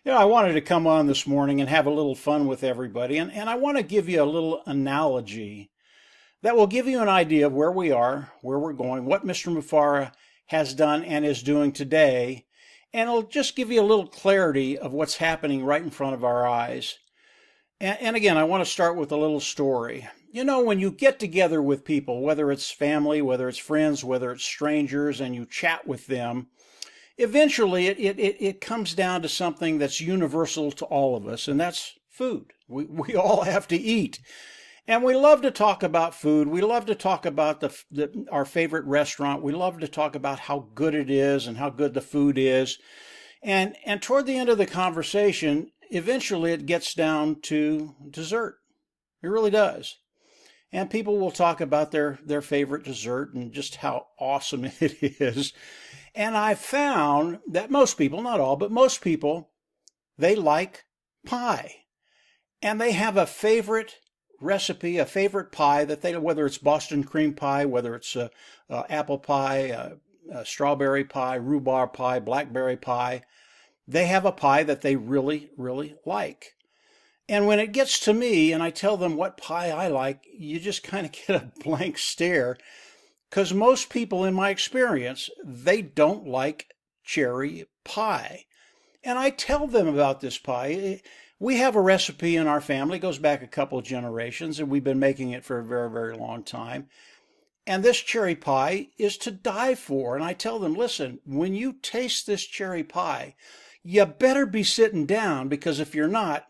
I wanted to come on this morning and have a little fun with everybody, and I want to give you a little analogy that will give you an idea of where we are, where we're going, what Mr. Mufara has done and is doing today, and it'll just give you a little clarity of what's happening right in front of our eyes. And again, I want to start with a little story. When you get together with people, whether it's family, whether it's friends, whether it's strangers, and you chat with them, eventually it comes down to something that's universal to all of us, and that's food. We all have to eat. And we love to talk about food. We love to talk about our favorite restaurant. We love to talk about how good it is and how good the food is. And toward the end of the conversation, eventually it gets down to dessert. It really does. And people will talk about their favorite dessert and just how awesome it is. And I found that most people, not all, but most people, they like pie. And they have a favorite recipe, a favorite pie that whether it's Boston cream pie, whether it's apple pie, strawberry pie, rhubarb pie, blackberry pie, they have a pie that they really, really like. And when it gets to me and I tell them what pie I like, you just kind of get a blank stare, because most people in my experience, they don't like cherry pie. And I tell them about this pie. We have a recipe in our family, it goes back a couple of generations, and we've been making it for a very, very long time. And this cherry pie is to die for. And I tell them, listen, when you taste this cherry pie, you better be sitting down, because if you're not,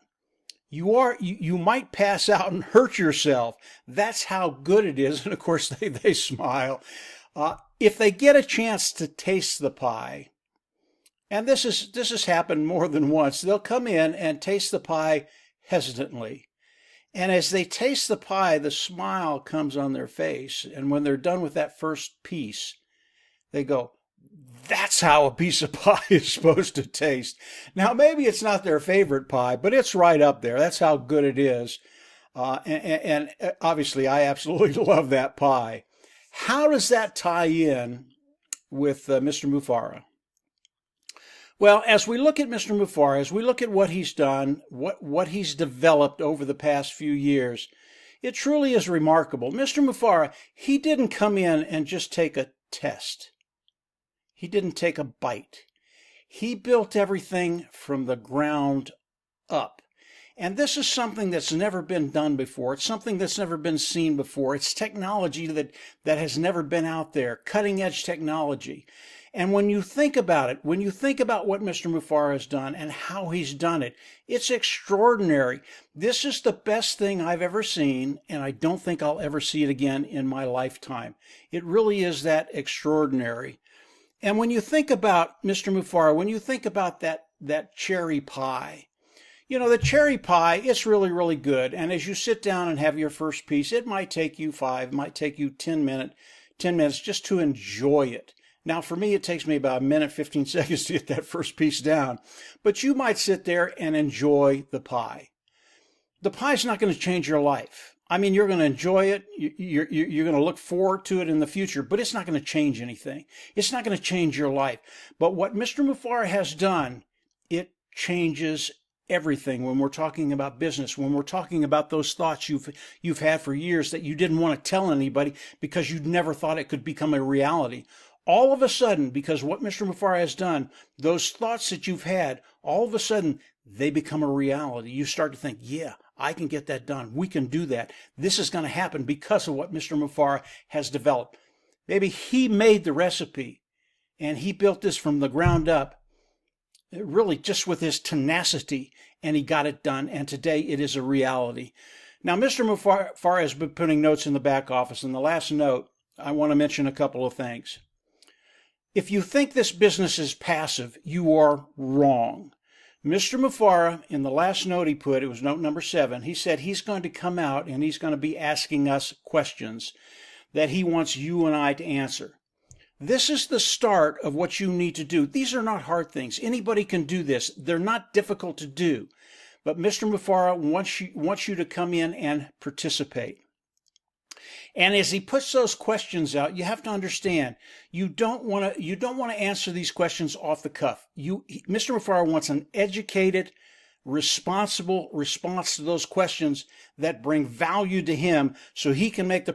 you might pass out and hurt yourself. That's how good it is. And of course, they smile. If they get a chance to taste the pie, and this has happened more than once, they'll come in and taste the pie hesitantly. And as they taste the pie, the smile comes on their face. And when they're done with that first piece, they go, that's how a piece of pie is supposed to taste. Now, maybe it's not their favorite pie, but it's right up there. That's how good it is. And obviously, I absolutely love that pie. How does that tie in with Mr. Mufara? Well, as we look at Mr. Mufara, as we look at what he's done, what he's developed over the past few years, it truly is remarkable. Mr. Mufara, he didn't come in and just take a test. He didn't take a bite. He built everything from the ground up. And this is something that's never been done before. It's something that's never been seen before. It's technology that has never been out there, cutting edge technology. And when you think about it, when you think about what Mr. Mufara has done and how he's done it, it's extraordinary. This is the best thing I've ever seen, and I don't think I'll ever see it again in my lifetime. It really is that extraordinary. And when you think about Mr. Mufara, when you think about that cherry pie, the cherry pie, it's really, really good. And as you sit down and have your first piece, it might take you 5, it might take you 10 minutes just to enjoy it. Now, for me, it takes me about a minute, 15 seconds to get that first piece down. But you might sit there and enjoy the pie. The pie's not going to change your life. I mean, you're going to enjoy it. You're going to look forward to it in the future, but it's not going to change anything. It's not going to change your life. But what Mr. Mufara has done, it changes everything. When we're talking about business, when we're talking about those thoughts you've had for years that you didn't want to tell anybody because you'd never thought it could become a reality. All of a sudden, because what Mr. Mufara has done, those thoughts that you've had, all of a sudden, they become a reality. You start to think, yeah, I can get that done. We can do that. This is going to happen because of what Mr. Mufara has developed. Maybe he made the recipe and he built this from the ground up, really just with his tenacity, and he got it done. And today it is a reality. Now, Mr. Mufara has been putting notes in the back office. In the last note, I want to mention a couple of things. If you think this business is passive, you are wrong. Mr. Mufara, in the last note he put, it was note number 7, he said he's going to come out and he's going to be asking us questions that he wants you and I to answer. This is the start of what you need to do. These are not hard things. Anybody can do this. They're not difficult to do. But Mr. Mufara wants you to come in and participate. And as he puts those questions out, you have to understand, you don't want to answer these questions off the cuff. Mr. Mufareh wants an educated, responsible response to those questions that bring value to him, so he can make the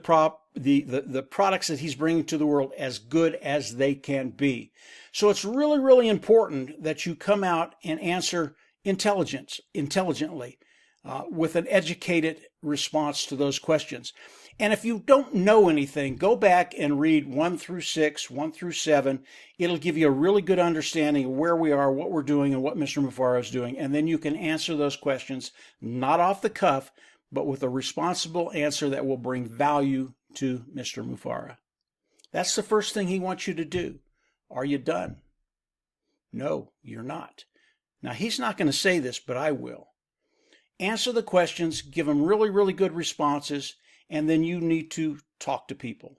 products that he's bringing to the world as good as they can be. So it's really, really important that you come out and answer intelligently, with an educated response to those questions. And if you don't know anything, go back and read 1 through 6, 1 through 7. It'll give you a really good understanding of where we are, what we're doing, and what Mr. Mufareh is doing. And then you can answer those questions, not off the cuff, but with a responsible answer that will bring value to Mr. Mufareh. That's the first thing he wants you to do. Are you done? No, you're not. Now, he's not going to say this, but I will. Answer the questions, give them really, really good responses, and then you need to talk to people.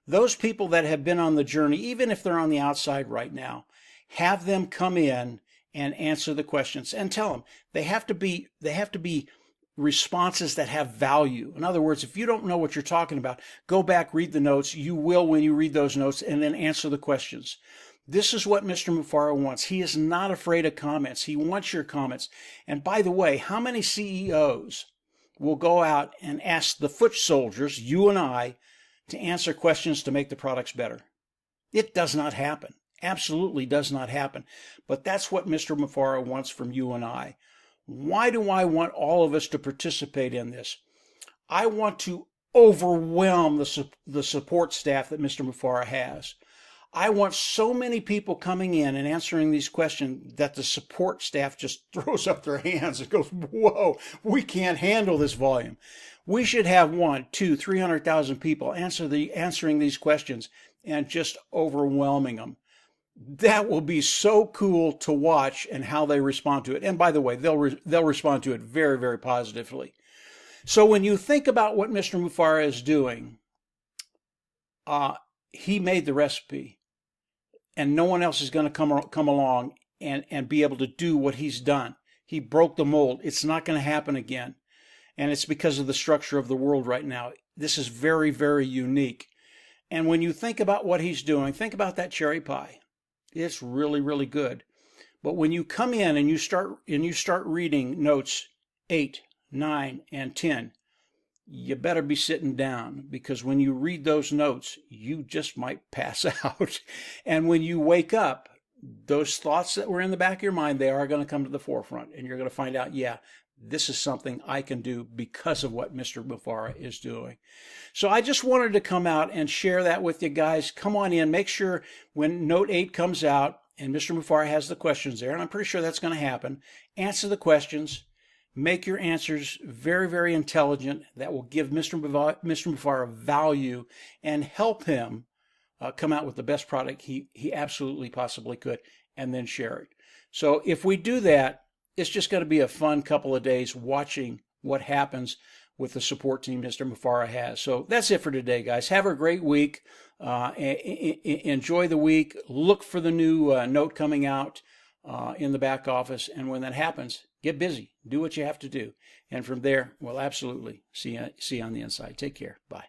Those people that have been on the journey, even if they're on the outside right now, have them come in and answer the questions and tell them they have to be responses that have value. In other words, if you don't know what you're talking about, go back, read the notes. You will when you read those notes, and then answer the questions. This is what Mr. Mufareh wants. He is not afraid of comments. He wants your comments. And by the way, how many CEOs will go out and ask the foot soldiers, you and I, to answer questions to make the products better? It does not happen. Absolutely does not happen. But that's what Mr. Mufareh wants from you and I. Why do I want all of us to participate in this? I want to overwhelm the support staff that Mr. Mufareh has. I want so many people coming in and answering these questions that the support staff just throws up their hands and goes, whoa, we can't handle this volume. We should have 1, 2, 300,000 people answering these questions and just overwhelming them. That will be so cool to watch and how they respond to it. And by the way, they'll respond to it very, very positively. So when you think about what Mr. Mufareh is doing, he made the recipe, and no one else is going to come along and be able to do what he's done. He broke the mold. It's not going to happen again. And it's because of the structure of the world right now. This is very, very unique. And when you think about what he's doing, think about that cherry pie. It's really, really good. But when you come in and you start reading notes 8, 9, and 10, you better be sitting down, because when you read those notes, you just might pass out. And when you wake up, those thoughts that were in the back of your mind, they are going to come to the forefront, and you're going to find out, yeah, this is something I can do because of what Mr. Mufareh is doing. So I just wanted to come out and share that with you guys. Come on in. Make sure when Note 8 comes out and Mr. Mufareh has the questions there, and I'm pretty sure that's going to happen, answer the questions. Make your answers very, very intelligent. That will give Mr. Mufareh value and help him come out with the best product he absolutely possibly could, and then share it. So if we do that, it's just going to be a fun couple of days watching what happens with the support team Mr. Mufareh has. So that's it for today, guys. Have a great week. Enjoy the week. Look for the new note coming out in the back office. And when that happens, get busy. Do what you have to do. And from there, we'll absolutely see you on the inside. Take care. Bye.